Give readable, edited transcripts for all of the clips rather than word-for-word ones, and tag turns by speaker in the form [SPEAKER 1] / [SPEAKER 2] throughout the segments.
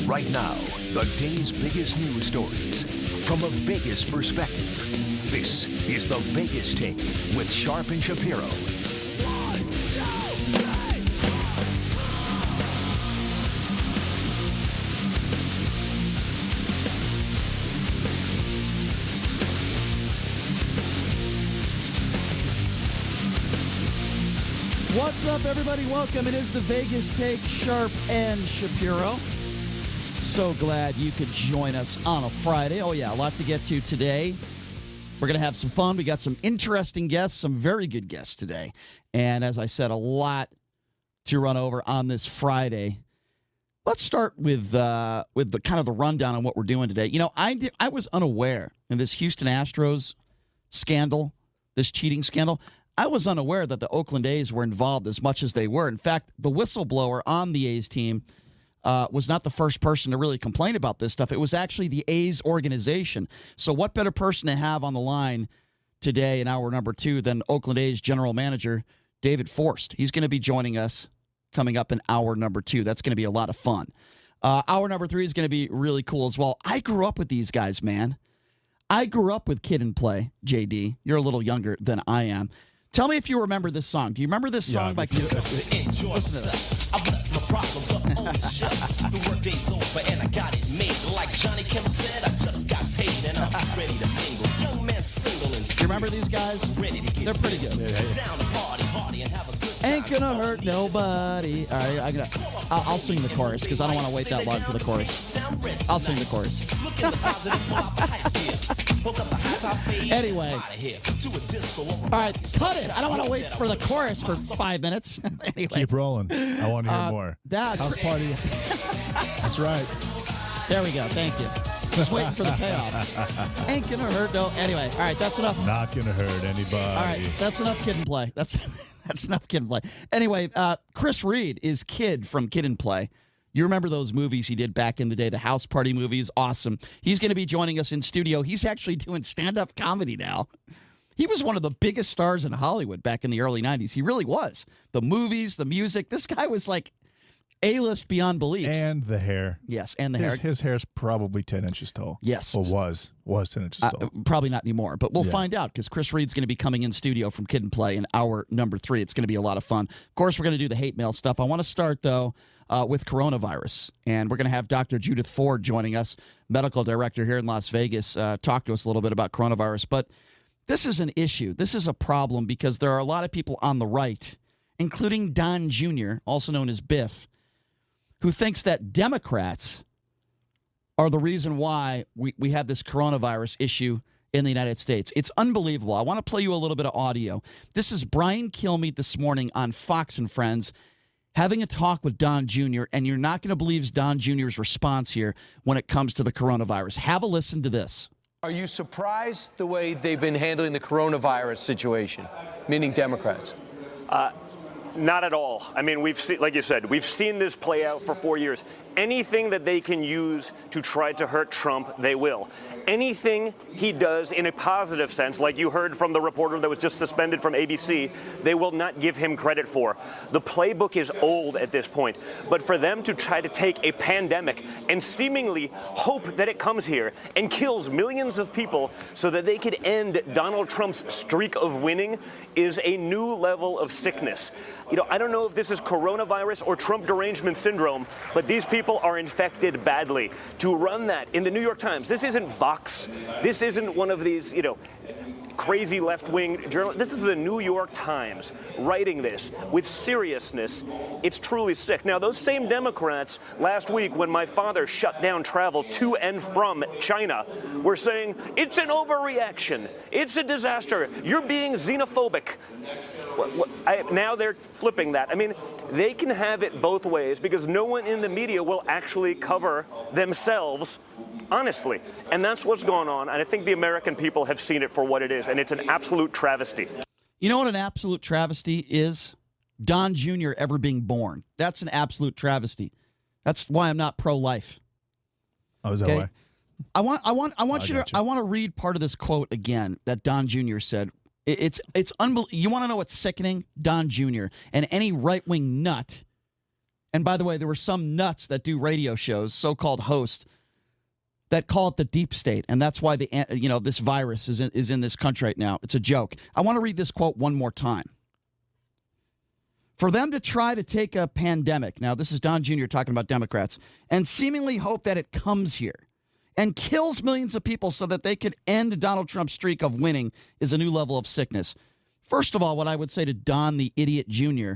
[SPEAKER 1] Right now, the day's biggest news stories from a Vegas perspective. This is the Vegas Take with Sharp and Shapiro.
[SPEAKER 2] What's up, everybody? Welcome. It is the Vegas Take, Sharp and Shapiro. So glad you could join us on a Friday. Oh, yeah, a lot to get to today. We're going to have some fun. We got some interesting guests, some very good guests today. And as I said, a lot to run over on this Friday. Let's start with the kind of the rundown on what we're doing today. You know, I was unaware in this Houston Astros scandal, this cheating scandal. I was unaware that the Oakland A's were involved as much as they were. In fact, the whistleblower on the A's team was not the first person to really complain about this stuff. It was actually the A's organization. So what better person to have on the line today in hour number 2 than Oakland A's general manager, David Forst. He's going to be joining us coming up in hour number 2. That's going to be a lot of fun. Hour number 3 is going to be really cool as well. I grew up with these guys, man. I grew up with Kid and Play, JD. You're a little younger than I am. Tell me if you remember this song. Do you remember this song by Kid? Listen to that.
[SPEAKER 3] I've left my problems up on the shelf. The workday's over and I got it made. Like Johnny Kim said, I just got paid and I'm ready to mingle. Young man single and
[SPEAKER 2] You remember these guys?
[SPEAKER 3] ready to get
[SPEAKER 2] They're pretty good.
[SPEAKER 3] down to party and have a good time.
[SPEAKER 2] Ain't gonna hurt nobody. All right, I'll sing the chorus because I don't want to wait that long for the chorus. I'll sing the chorus.
[SPEAKER 3] Look at the positive, pull out the hype gear. Hook up the high top fade.
[SPEAKER 2] Anyway.
[SPEAKER 3] Outta here to a disco.
[SPEAKER 2] All right, cut it. I don't want to wait for the chorus for 5 minutes. Anyway.
[SPEAKER 4] Keep rolling. I want to hear more. House party. That's right.
[SPEAKER 2] There we go. Thank you. Just waiting for the payoff. Ain't gonna hurt no. Anyway, all right, that's enough.
[SPEAKER 4] Not gonna hurt anybody.
[SPEAKER 2] All right, that's enough Kid and Play. That's enough Kid and Play. Anyway, Chris Reed is Kid from Kid and Play. You remember those movies he did back in the day, the house party movies? Awesome. He's going to be joining us in studio. He's actually doing stand-up comedy now. He was one of the biggest stars in Hollywood back in the early 90s. He really was. The movies, the music. This guy was like A-list beyond belief.
[SPEAKER 4] And the hair.
[SPEAKER 2] Yes, and the hair.
[SPEAKER 4] His hair's probably 10 inches tall.
[SPEAKER 2] Yes.
[SPEAKER 4] Well, was 10 inches tall.
[SPEAKER 2] Probably not anymore, but we'll find out because Chris Reed's going to be coming in studio from Kid and Play in hour number 3. It's going to be a lot of fun. Of course, we're going to do the hate mail stuff. I want to start, though, with coronavirus, and we're going to have Dr. Judith Ford joining us, medical director here in Las Vegas, talk to us a little bit about coronavirus. But this is an issue. This is a problem because there are a lot of people on the right, including Don Jr., also known as Biff, who thinks that Democrats are the reason why we have this coronavirus issue in the United States. It's unbelievable. I want to play you a little bit of audio. This is Brian Kilmeade this morning on Fox and Friends having a talk with Don Jr., and you're not going to believe Don Jr.'s response here when it comes to the coronavirus. Have a listen to this.
[SPEAKER 5] Are you surprised the way they've been handling the coronavirus situation, meaning Democrats?
[SPEAKER 6] Not at all. I mean, we've seen, like you said, we've seen this play out for 4 years. Anything that they can use to try to hurt Trump, they will. Anything he does in a positive sense, like you heard from the reporter that was just suspended from ABC, they will not give him credit for. The playbook is old at this point, but for them to try to take a pandemic and seemingly hope that it comes here and kills millions of people so that they could end Donald Trump's streak of winning is a new level of sickness. You know, I don't know if this is coronavirus or Trump derangement syndrome, but these people are infected badly. To run that in the New York Times, this isn't Vox. This isn't one of these, crazy left-wing journalists. This is the New York Times writing this with seriousness. It's truly sick. Now, those same Democrats last week when my father shut down travel to and from China were saying, it's an overreaction. It's a disaster. You're being xenophobic. Now they're flipping that. I mean, they can have it both ways because no one in the media will actually cover themselves honestly. And that's what's going on. And I think the American people have seen it for what it is. And it's an absolute travesty.
[SPEAKER 2] You know what an absolute travesty is? Don Jr. ever being born. That's an absolute travesty. That's why I'm not pro-life.
[SPEAKER 4] Oh, is that why?
[SPEAKER 2] I want to read part of this quote again that Don Jr. said. It's unbelievable. You want to know what's sickening? Don Jr. and any right-wing nut And by the way, there were some nuts that do radio shows, so-called hosts, that call it the deep state, and that's why this virus is in this country right now. It's a joke. I want to read this quote one more time. For them to try to take a pandemic, now this is Don Jr. talking about Democrats, and seemingly hope that it comes here and kills millions of people so that they could end Donald Trump's streak of winning is a new level of sickness. First of all, what I would say to Don the Idiot Jr.,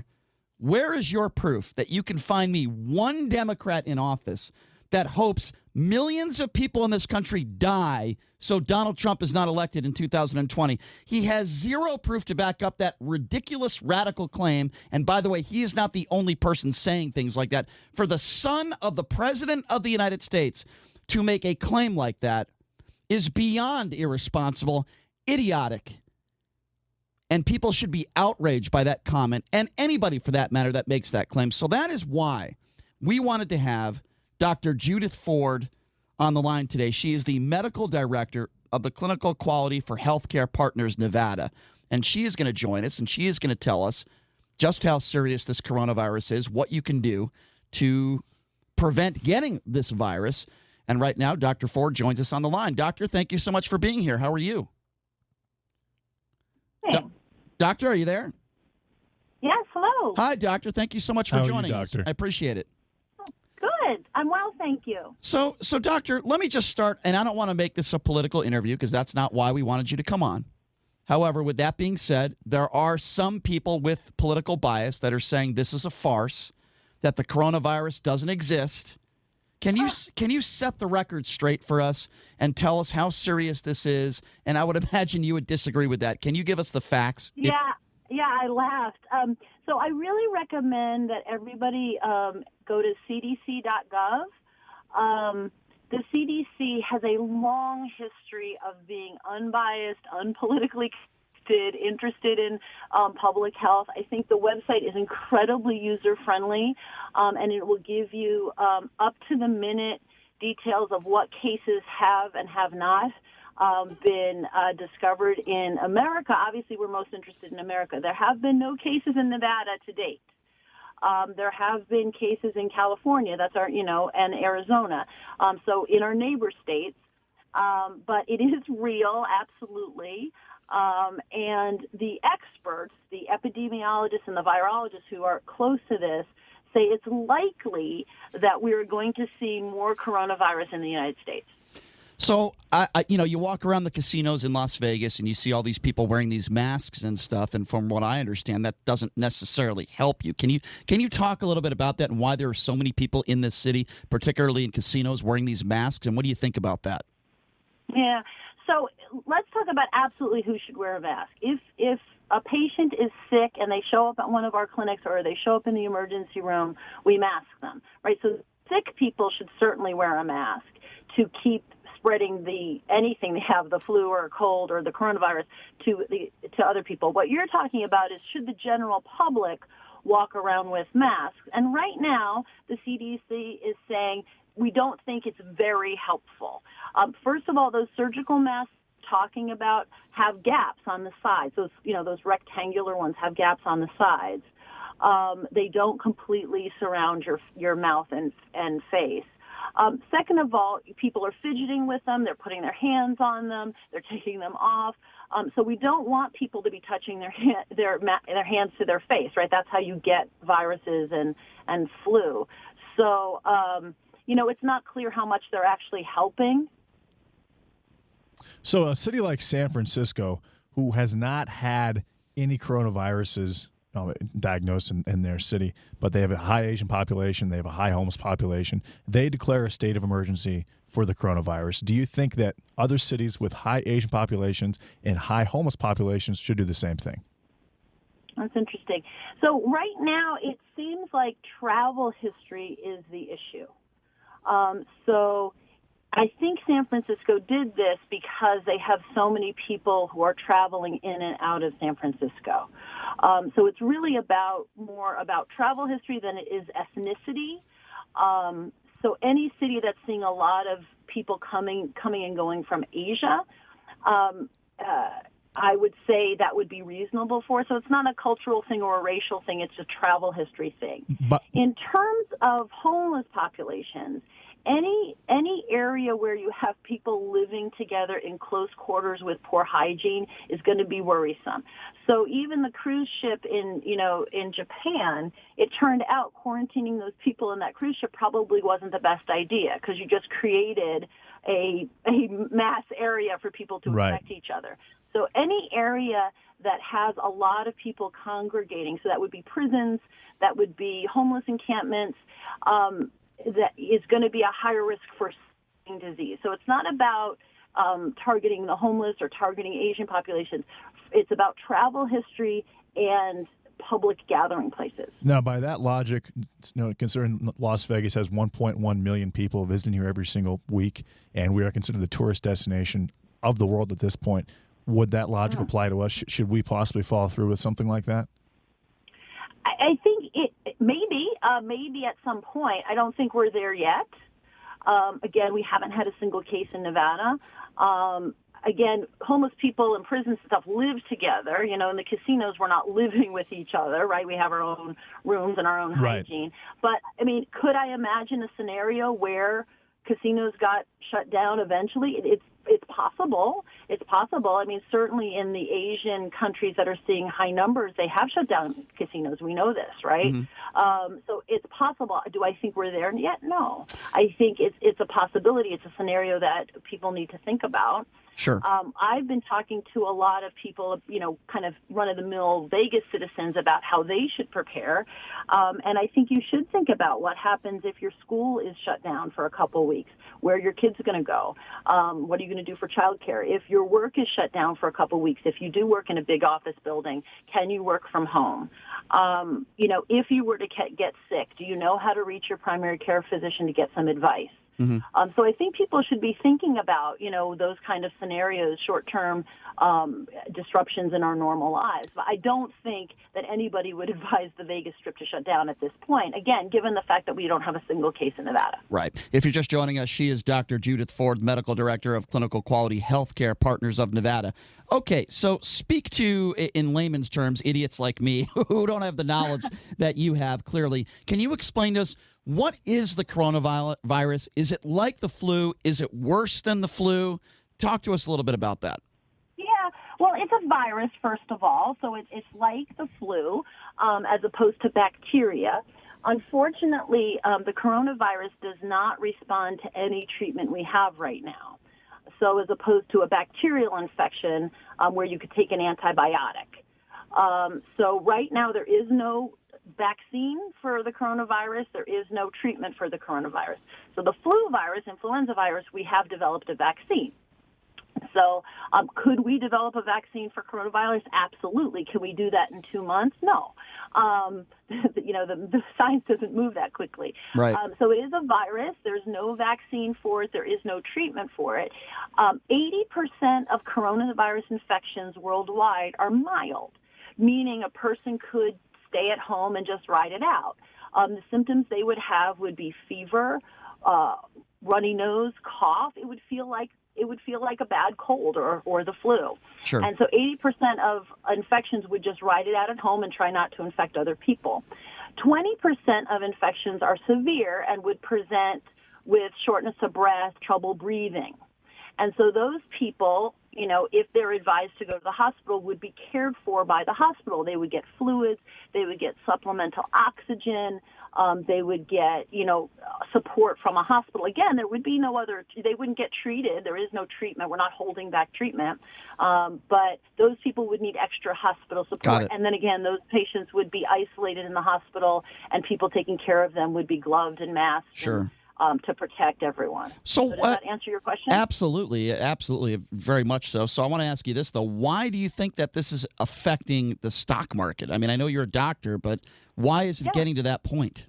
[SPEAKER 2] where is your proof that you can find me one Democrat in office that hopes millions of people in this country die so Donald Trump is not elected in 2020? He has zero proof to back up that ridiculous radical claim. And by the way, he is not the only person saying things like that. For the son of the President of the United States to make a claim like that is beyond irresponsible, idiotic. And people should be outraged by that comment, and anybody for that matter that makes that claim. So that is why we wanted to have Dr. Judith Ford on the line today. She is the medical director of the Clinical Quality for Healthcare Partners Nevada. And she is going to join us, and she is going to tell us just how serious this coronavirus is, what you can do to prevent getting this virus. And right now, Dr. Ford joins us on the line. Doctor, thank you so much for being here. How are you?
[SPEAKER 7] Hey.
[SPEAKER 2] Doctor, are you there?
[SPEAKER 7] Yes, hello.
[SPEAKER 2] Hi, Doctor. Thank you so much for joining us. I appreciate it.
[SPEAKER 7] Good. I'm well, thank you.
[SPEAKER 2] So, Doctor, let me just start, and I don't want to make this a political interview because that's not why we wanted you to come on. However, with that being said, there are some people with political bias that are saying this is a farce, that the coronavirus doesn't exist. Can you set the record straight for us and tell us how serious this is? And I would imagine you would disagree with that. Can you give us the facts?
[SPEAKER 7] Yeah, I laughed. So I really recommend that everybody go to cdc.gov. The CDC has a long history of being unbiased, unpolitically interested in public health. I think the website is incredibly user-friendly, and it will give you up-to-the-minute details of what cases have and have not been discovered in America. Obviously, we're most interested in America. There have been no cases in Nevada to date. There have been cases in California, and Arizona. So in our neighbor states, but it is real, absolutely. And the experts, the epidemiologists and the virologists who are close to this, say it's likely that we're going to see more coronavirus in the United States.
[SPEAKER 2] So, you walk around the casinos in Las Vegas and you see all these people wearing these masks and stuff. And from what I understand, that doesn't necessarily help you. Can you talk a little bit about that and why there are so many people in this city, particularly in casinos, wearing these masks? And what do you think about that?
[SPEAKER 7] Yeah. So let's talk about absolutely who should wear a mask. If a patient is sick and they show up at one of our clinics or they show up in the emergency room, we mask them, right? So sick people should certainly wear a mask to keep spreading anything they have, the flu or a cold or the coronavirus, to other people. What you're talking about is should the general public walk around with masks? And right now, the CDC is saying we don't think it's very helpful. First of all, those surgical masks talking about have gaps on the sides. Those rectangular ones have gaps on the sides. They don't completely surround your mouth and face. Second of all, people are fidgeting with them. They're putting their hands on them. They're taking them off. So we don't want people to be touching their hands to their face, right? That's how you get viruses and flu. So, it's not clear how much they're actually helping.
[SPEAKER 4] So a city like San Francisco, who has not had any coronaviruses diagnosed in their city, but they have a high Asian population, they have a high homeless population, they declare a state of emergency for the coronavirus. Do you think that other cities with high Asian populations and high homeless populations should do the same thing?
[SPEAKER 7] That's interesting. So right now, it seems like travel history is the issue. So I think San Francisco did this because they have so many people who are traveling in and out of San Francisco. So it's really more about travel history than it is ethnicity. So any city that's seeing a lot of people coming and going from Asia, I would say that would be reasonable for. So it's not a cultural thing or a racial thing. It's a travel history thing.
[SPEAKER 4] But
[SPEAKER 7] In terms of homeless populations, any area where you have people living together in close quarters with poor hygiene is going to be worrisome. So even the cruise ship in Japan, it turned out quarantining those people in that cruise ship probably wasn't the best idea, because you just created a mass area for people to infect each other. So any area that has a lot of people congregating, so that would be prisons, that would be homeless encampments, that is going to be a higher risk for disease. So it's not about targeting the homeless or targeting Asian populations. It's about travel history and public gathering places.
[SPEAKER 4] Now, by that logic, considering Las Vegas has 1.1 million people visiting here every single week, and we are considered the tourist destination of the world at this point, would that logic apply to us? Should we possibly follow through with something like that?
[SPEAKER 7] I think maybe at some point. I don't think we're there yet. Again, we haven't had a single case in Nevada. Again, homeless people in prisons and stuff live together. In the casinos, we're not living with each other, right? We have our own rooms and our own hygiene. But, could I imagine a scenario where casinos got shut down eventually? It's possible. It's possible. Certainly in the Asian countries that are seeing high numbers, they have shut down casinos. We know this, right? Mm-hmm. So it's possible. Do I think we're there yet? No. I think it's a possibility. It's a scenario that people need to think about.
[SPEAKER 2] Sure.
[SPEAKER 7] I've been talking to a lot of people, kind of run-of-the-mill Vegas citizens about how they should prepare. And I think you should think about what happens if your school is shut down for a couple of weeks, where your kids are going to go. What are you going to do for childcare? If your work is shut down for a couple of weeks, if you do work in a big office building, can you work from home? If you were to get sick, do you know how to reach your primary care physician to get some advice? Mm-hmm. So I think people should be thinking about, those kind of scenarios, short-term disruptions in our normal lives. But I don't think that anybody would advise the Vegas Strip to shut down at this point, again, given the fact that we don't have a single case in Nevada.
[SPEAKER 2] Right. If you're just joining us, she is Dr. Judith Ford, Medical Director of Clinical Quality Healthcare Partners of Nevada. Okay, so speak to, in layman's terms, idiots like me who don't have the knowledge that you have, clearly. Can you explain to us, what is the coronavirus? Is it like the flu? Is it worse than the flu? Talk to us a little bit about that.
[SPEAKER 7] Yeah, well, it's a virus, first of all, so it's like the flu as opposed to bacteria. Unfortunately, the coronavirus does not respond to any treatment we have right now. So as opposed to a bacterial infection where you could take an antibiotic. So right now there is no vaccine for the coronavirus. There is no treatment for the coronavirus. So the flu virus, influenza virus, we have developed a vaccine. So could we develop a vaccine for coronavirus? Absolutely. Can we do that in 2 months? No. The science doesn't move that quickly.
[SPEAKER 2] Right.
[SPEAKER 7] So it is a virus. There's no vaccine for it. There is no treatment for it. 80% of coronavirus infections worldwide are mild, meaning a person could stay at home and just ride it out. The symptoms they would have would be fever, runny nose, cough. It would feel like a bad cold or the flu.
[SPEAKER 2] Sure.
[SPEAKER 7] And so 80% of infections would just ride it out at home and try not to infect other people. 20% of infections are severe and would present with shortness of breath, trouble breathing. And so those people, if they're advised to go to the hospital, would be cared for by the hospital. They would get fluids, they would get supplemental oxygen, they would get, support from a hospital. Again, there would be they wouldn't get treated. There is no treatment. We're not holding back treatment. But those people would need extra hospital support. And then again, those patients would be isolated in the hospital, and people taking care of them would be gloved and masked.
[SPEAKER 2] Sure.
[SPEAKER 7] To protect everyone.
[SPEAKER 2] So
[SPEAKER 7] does that answer your question?
[SPEAKER 2] Absolutely, very much so. So I want to ask you this, though. Why do you think that this is affecting the stock market? I know you're a doctor, but why is it getting to that point?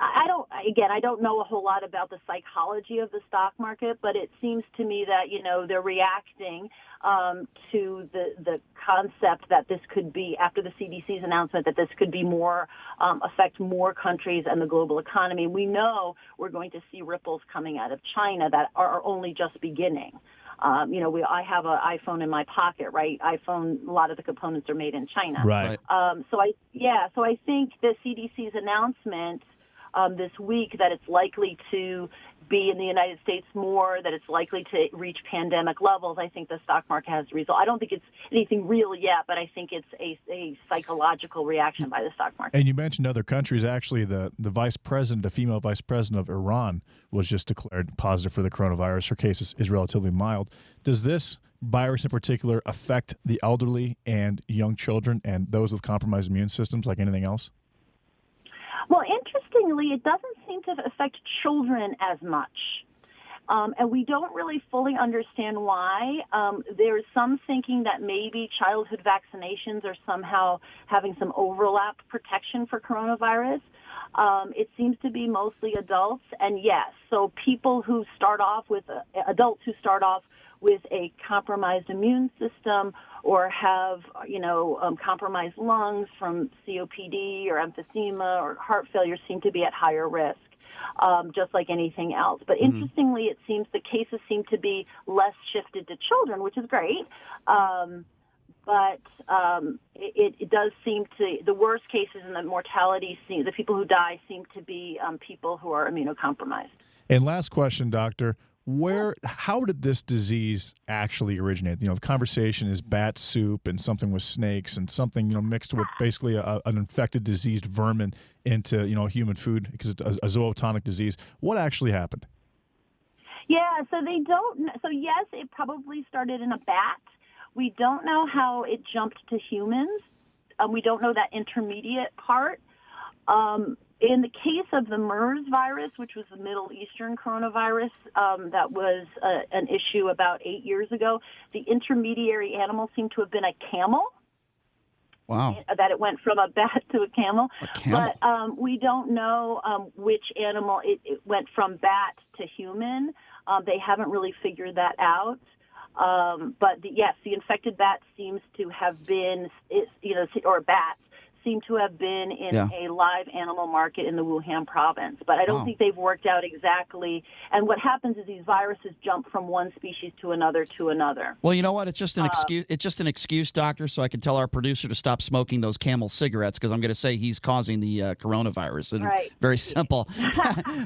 [SPEAKER 7] I don't know a whole lot about the psychology of the stock market, but it seems to me that, they're reacting to the concept that this could be, after the CDC's announcement, that this could be affect more countries and the global economy. We know we're going to see ripples coming out of China that are only just beginning. I have an iPhone in my pocket, right? iPhone, a lot of the components are made in China.
[SPEAKER 4] Right.
[SPEAKER 7] So I think the CDC's announcement this week that it's likely to be in the United States more, that it's likely to reach pandemic levels, I think the stock market has to result. I don't think it's anything real yet, but I think it's a psychological reaction by the stock market.
[SPEAKER 4] And you mentioned other countries. Actually, the female vice president of Iran was just declared positive for the coronavirus. Her case is relatively mild. Does this virus in particular affect the elderly and young children and those with compromised immune systems like anything else?
[SPEAKER 7] Well, interestingly, it doesn't seem to affect children as much. And we don't really fully understand why. There's some thinking that maybe childhood vaccinations are somehow having some overlap protection for coronavirus. It seems to be mostly adults. And yes, so people who start off with, adults who start off with a compromised immune system or have, compromised lungs from COPD or emphysema or heart failure seem to be at higher risk, just like anything else. But interestingly, it seems the cases seem to be less shifted to children, which is great. But it does seem to, the worst cases and the mortality, the people who die seem to be people who are immunocompromised.
[SPEAKER 4] And last question, Doctor. How did this disease actually originate? The conversation is bat soup and something with snakes and something, mixed with basically an infected, diseased vermin into, human food because it's a zootonic disease. What actually happened?
[SPEAKER 7] Yeah, so they don't. So yes, it probably started in a bat. We don't know how it jumped to humans. We don't know that intermediate part. In the case of the MERS virus, which was the Middle Eastern coronavirus, that was an issue about 8 years ago, the intermediary animal seemed to have been a camel.
[SPEAKER 2] Wow.
[SPEAKER 7] That it went from a bat to a camel.
[SPEAKER 2] A camel.
[SPEAKER 7] But we don't know which animal it went from bat to human. They haven't really figured that out. But yes, the infected bat seems to have been, or bats seem to have been in a live animal market in the Wuhan province. But I don't think they've worked out exactly. And what happens is these viruses jump from one species to another to another.
[SPEAKER 2] Well, you know what? It's just an excuse. It's just an excuse, Doctor, so I can tell our producer to stop smoking those Camel cigarettes because I'm going to say he's causing the coronavirus. And
[SPEAKER 7] right.
[SPEAKER 2] Very simple.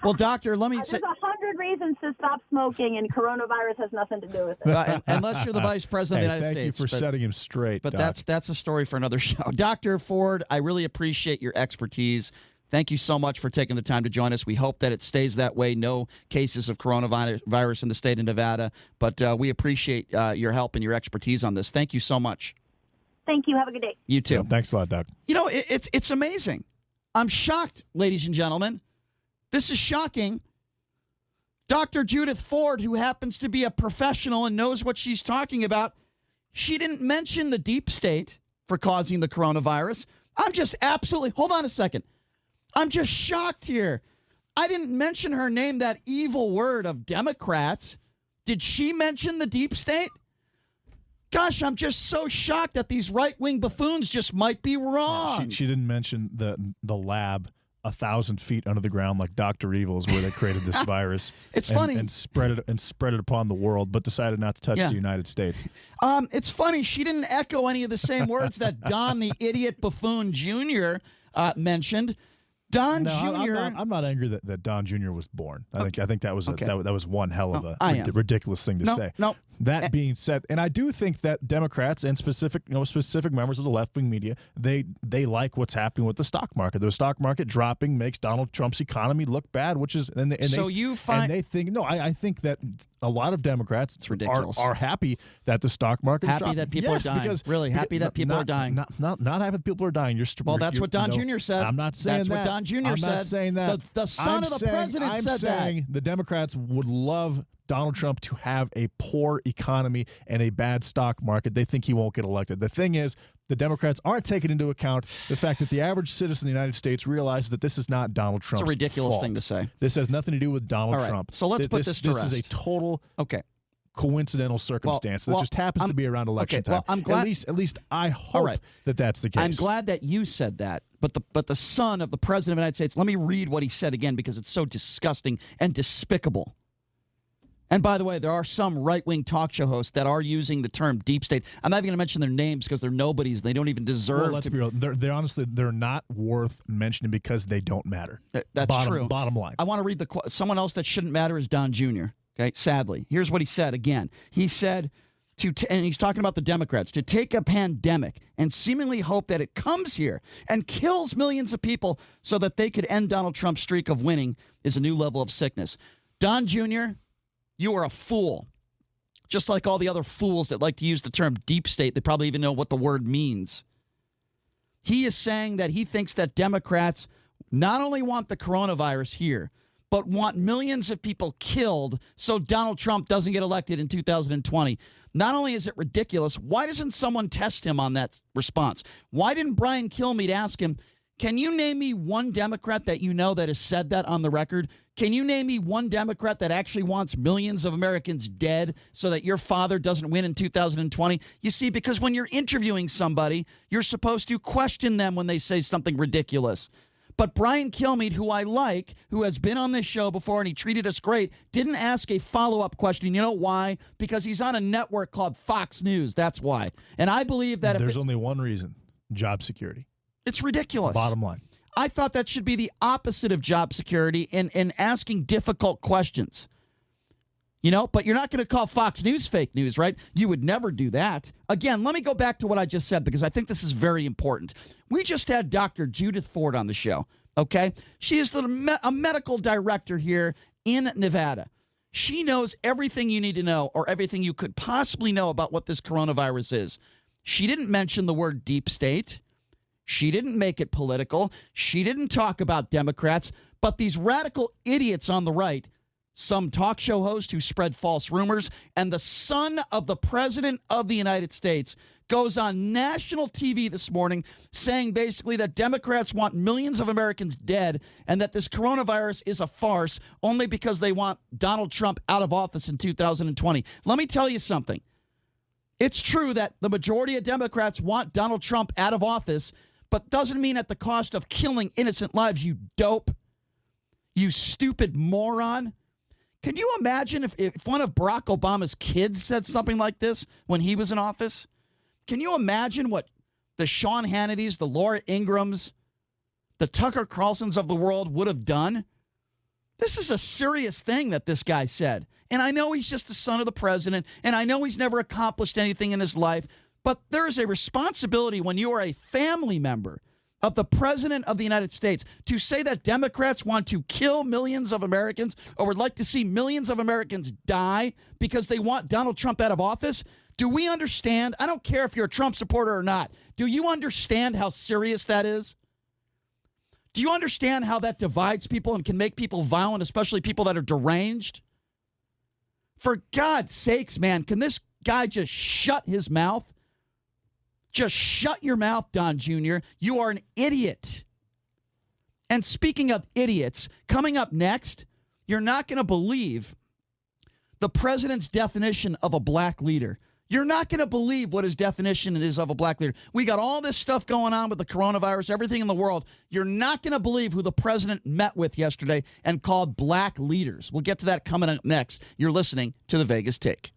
[SPEAKER 2] Well, Doctor, let me say.
[SPEAKER 7] There's 100 reasons to stop smoking, and coronavirus has nothing to do with it.
[SPEAKER 2] Unless you're the vice president of the United States.
[SPEAKER 4] Thank you for setting him straight.
[SPEAKER 2] But
[SPEAKER 4] Doc.
[SPEAKER 2] that's a story for another show. Dr. Ford, I really appreciate your expertise. Thank you so much for taking the time to join us. We hope that it stays that way. No cases of coronavirus in the state of Nevada, but we appreciate your help and your expertise on this. Thank you so much.
[SPEAKER 7] Thank you. Have a good day.
[SPEAKER 2] You too.
[SPEAKER 4] Yeah, thanks a lot, Doc.
[SPEAKER 2] It's amazing. I'm shocked, ladies and gentlemen. This is shocking. Dr. Judith Ford, who happens to be a professional and knows what she's talking about, she didn't mention the deep state for causing the coronavirus. I'm just absolutely, hold on a second. I'm just shocked here. I didn't mention her name, that evil word of Democrats. Did she mention the deep state? Gosh, I'm just so shocked that these right-wing buffoons just might be wrong.
[SPEAKER 4] She didn't mention the lab 1,000 feet under the ground like Dr. Evil's where they created this virus.
[SPEAKER 2] It's funny.
[SPEAKER 4] And spread it upon the world, but decided not to touch the United States.
[SPEAKER 2] It's funny. She didn't echo any of the same words that Don the idiot buffoon Jr. Mentioned. Don Jr.
[SPEAKER 4] I'm not angry that Don Jr. was born. I think that was that was one hell of a ridiculous thing to say.
[SPEAKER 2] No.
[SPEAKER 4] That being said, and I do think that Democrats and specific members of the left-wing media, they like what's happening with the stock market. The stock market dropping makes Donald Trump's economy look bad, which is I think that a lot of Democrats are happy that the stock market is dropping.
[SPEAKER 2] Happy that people are dying. Really happy that people are dying.
[SPEAKER 4] Not happy that people are dying.
[SPEAKER 2] That's what Don Jr. said.
[SPEAKER 4] I'm not saying
[SPEAKER 2] that's
[SPEAKER 4] that.
[SPEAKER 2] What Don Jr.
[SPEAKER 4] I'm
[SPEAKER 2] said.
[SPEAKER 4] not saying that.
[SPEAKER 2] The son of the president said that.
[SPEAKER 4] I'm saying the Democrats would love Donald Trump to have a poor economy and a bad stock market, they think he won't get elected. The thing is, the Democrats aren't taking into account the fact that the average citizen in the United States realizes that this is not Donald Trump's
[SPEAKER 2] It's a ridiculous
[SPEAKER 4] fault.
[SPEAKER 2] thing to say.
[SPEAKER 4] This has nothing to do with Donald
[SPEAKER 2] All right,
[SPEAKER 4] Trump.
[SPEAKER 2] so let's put this to
[SPEAKER 4] This is a
[SPEAKER 2] rest.
[SPEAKER 4] total coincidental circumstance that just happens to be around election time.
[SPEAKER 2] Well, I'm glad,
[SPEAKER 4] at least I hope that that's the case.
[SPEAKER 2] I'm glad that you said that. But the son of the president of the United States, let me read what he said again because it's so disgusting and despicable. And by the way, there are some right-wing talk show hosts that are using the term deep state. I'm not even going to mention their names because they're nobodies. They don't even deserve
[SPEAKER 4] Well, let's be real. They're honestly, they're not worth mentioning because they don't matter.
[SPEAKER 2] That's true.
[SPEAKER 4] Bottom line.
[SPEAKER 2] I want to read someone else that shouldn't matter is Don Jr. Okay, sadly. Here's what he said again. He said, and he's talking about the Democrats, to take a pandemic and seemingly hope that it comes here and kills millions of people so that they could end Donald Trump's streak of winning is a new level of sickness. Don Jr., you are a fool. Just like all the other fools that like to use the term deep state, they probably even know what the word means. He is saying that he thinks that Democrats not only want the coronavirus here, but want millions of people killed so Donald Trump doesn't get elected in 2020. Not only is it ridiculous, why doesn't someone test him on that response? Why didn't Brian Kilmeade ask him, can you name me one Democrat that you know that has said that on the record? Can you name me one Democrat that actually wants millions of Americans dead so that your father doesn't win in 2020? You see, because when you're interviewing somebody, you're supposed to question them when they say something ridiculous. But Brian Kilmeade, who I like, who has been on this show before and he treated us great, didn't ask a follow-up question. You know why? Because he's on a network called Fox News. That's why. And I believe that
[SPEAKER 4] there's only one reason: job security.
[SPEAKER 2] It's ridiculous.
[SPEAKER 4] Bottom line.
[SPEAKER 2] I thought that should be the opposite of job security in asking difficult questions. You know, but you're not going to call Fox News fake news, right? You would never do that. Again, let me go back to what I just said because I think this is very important. We just had Dr. Judith Ford on the show, okay? She is a medical director here in Nevada. She knows everything you need to know or everything you could possibly know about what this coronavirus is. She didn't mention the word deep state. She didn't make it political. She didn't talk about Democrats. But these radical idiots on the right, some talk show host who spread false rumors, and the son of the president of the United States goes on national TV this morning saying basically that Democrats want millions of Americans dead and that this coronavirus is a farce only because they want Donald Trump out of office in 2020. Let me tell you something. It's true that the majority of Democrats want Donald Trump out of office, but doesn't mean at the cost of killing innocent lives, you dope. You stupid moron. Can you imagine if one of Barack Obama's kids said something like this when he was in office? Can you imagine what the Sean Hannitys, the Laura Ingrams, the Tucker Carlsons of the world would have done? This is a serious thing that this guy said. And I know he's just the son of the president, and I know he's never accomplished anything in his life, but there is a responsibility when you are a family member of the president of the United States to say that Democrats want to kill millions of Americans or would like to see millions of Americans die because they want Donald Trump out of office. Do we understand? I don't care if you're a Trump supporter or not. Do you understand how serious that is? Do you understand how that divides people and can make people violent, especially people that are deranged? For God's sakes, man, can this guy just shut his mouth? Just shut your mouth, Don Jr. You are an idiot. And speaking of idiots, coming up next, you're not going to believe the president's definition of a black leader. You're not going to believe what his definition is of a black leader. We got all this stuff going on with the coronavirus, everything in the world. You're not going to believe who the president met with yesterday and called black leaders. We'll get to that coming up next. You're listening to The Vegas Take.